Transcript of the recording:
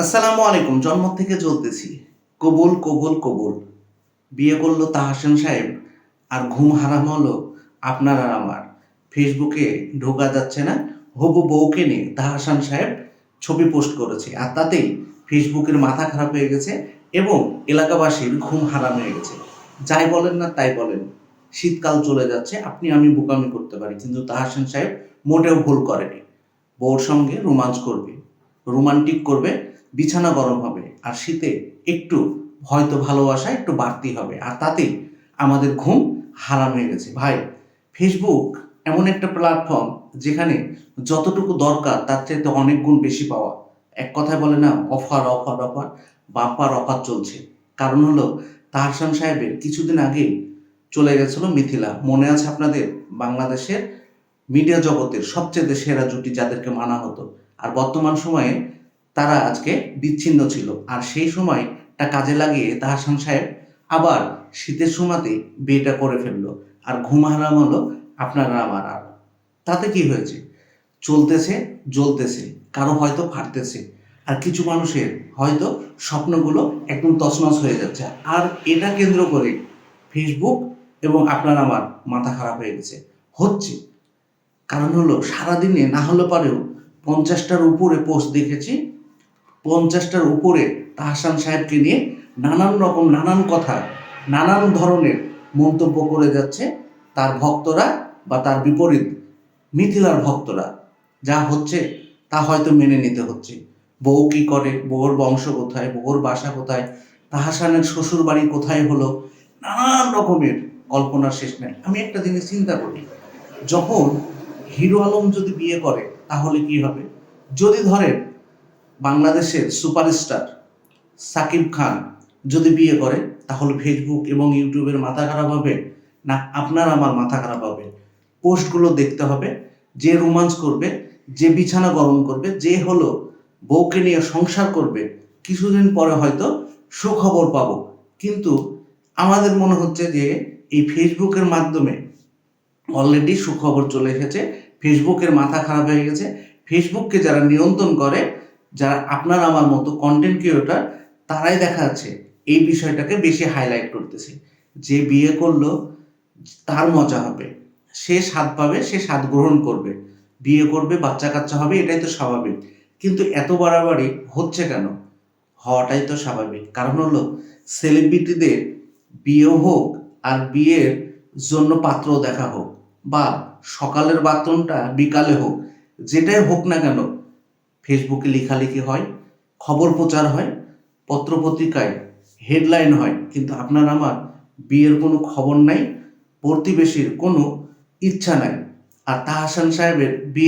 আসসালামু আলাইকুম। জন্ম থেকে জ্বলতেছি। কবুল, কবুল, কবুল। বিয়ে করল তাহসান সাহেব আর ঘুম হারাম হলো আপনার আর আমার। ফেসবুকে ঢোকা যাচ্ছে না। হবু বউকে নিয়ে তাহসান সাহেব ছবি পোস্ট করেছে। আর তাতেই ফেসবুকের মাথা খারাপ হয়ে গেছে এবং এলাকাবাসীর ঘুম হারাম হয়ে গেছে। যাই বলেন না তাই বলেন। শীতকাল চলে যাচ্ছে। আপনি আমি বোকামি করতে পারি। কিন্তু তাহসান সাহেব মোটেও ভুল করেনি। বউর সঙ্গে রোমান্স করবে, রোমান্টিক করবে, বিছানা গরম হবে আর শীতে একটু হয়তো ভালোবাসা একটু বাড়তি হবে আর তাতেই আমাদের ঘুম হারাম হয়ে গেছে। ভাই, ফেসবুক এমন একটা প্ল্যাটফর্ম যেখানে যতটুকু দরকার তার চাইতে অনেক গুণ বেশি পাওয়া। এক কথায় বলে না, offer offer offer, bumper offer চলছে। কারণ হলো তাহসান সাহেবের কিছুদিন আগেই চলে গেছিল মিথিলা। মনে আছে আপনাদের? বাংলাদেশের মিডিয়া জগতের সবচেয়ে সেরা জুটি যাদেরকে মানা হতো। আর বর্তমান সময়ে তারা আজকে বিচ্ছিন্ন ছিল। আর সেই সময়টা কাজে লাগিয়ে তাহসান সাহেব আবার শীতের সময়তে বিয়েটা করে ফেললো। আর ঘুম হারাম হলো আপনারা আমার আর। তাতে কি হয়েছে? চলতেছে, জ্বলতেছে, কারো হয়তো ফাটতেছে। আর কিছু মানুষের হয়তো স্বপ্নগুলো একদম তছনছ হয়ে যাচ্ছে। আর এটা কেন্দ্র করে ফেসবুক এবং আপনার আমার মাথা খারাপ হয়ে গেছে। হচ্ছে কারণ হলো সারাদিনে না হলে পারেও 50টার উপরে পোস্ট দেখেছি। 50টার উপরে তাহসান সাহেবকে নিয়ে নানান রকম নানান কথা, নানান ধরনের মন্তব্য করে যাচ্ছে তার ভক্তরা বা তার বিপরীত মিথিলার ভক্তরা। যা হচ্ছে তা হয়তো মেনে নিতে হচ্ছে। বউ কি করে, বউর বংশ কোথায়, বউর বাসা কোথায়, তাহসানের শ্বশুর বাড়ি কোথায় হলো, নানান রকমের কল্পনার শেষ নেই। আমি একটা জিনিস চিন্তা করি, যখন হিরো আলম যদি বিয়ে করে তাহলে কি হবে? যদি ধরেন বাংলাদেশের সুপারস্টার সাকিব খান যদি বিয়ে করে তাহলে ফেসবুক এবং ইউটিউবের মাথা খারাপ হবে না আপনার আমার মাথা খারাপ হবে? পোস্টগুলো দেখতে হবে। যে রোমান্স করবে, যে বিছানা গরম করবে, যে হলো বউকে নিয়ে সংসার করবে, কিছুদিন পরে হয়তো সুখবর পাবো। কিন্তু আমাদের মনে হচ্ছে যে এই ফেসবুকের মাধ্যমে অলরেডি সুখবর চলে এসেছে। ফেসবুকের মাথা খারাপ হয়ে গেছে। ফেসবুককে যারা নিয়ন্ত্রণ করে, যারা আপনার আমার মতো কন্টেন্ট ক্রিয়েটর, তারাই দেখা যাচ্ছে এই বিষয়টাকে বেশি হাইলাইট করতেছে। যে বিয়ে করলো তার মজা হবে, সে স্বাদ পাবে, সে স্বাদ গ্রহণ করবে, বিয়ে করবে, বাচ্চা কাচ্চা হবে, এটাই তো স্বাভাবিক। কিন্তু এত বাড়াবাড়ি হচ্ছে কেন? হওয়াটাই তো স্বাভাবিক। কারণ হলো সেলিব্রিটিদের বিয়ে হোক আর বিয়ের জন্য পাত্র দেখা হোক, বা সকালের বাথরুমটা বিকালে হোক, যেটাই হোক না কেন, ফেসবুকে লেখালেখি হয়, খবর প্রচার হয়, পত্রপত্রিকায় হেডলাইন হয়। কিন্তু আপনার আমার বিয়ের কোনো খবর নাই, প্রতিবেশীর কোনো ইচ্ছা নাই। আর তাহসান সাহেবের বিয়ে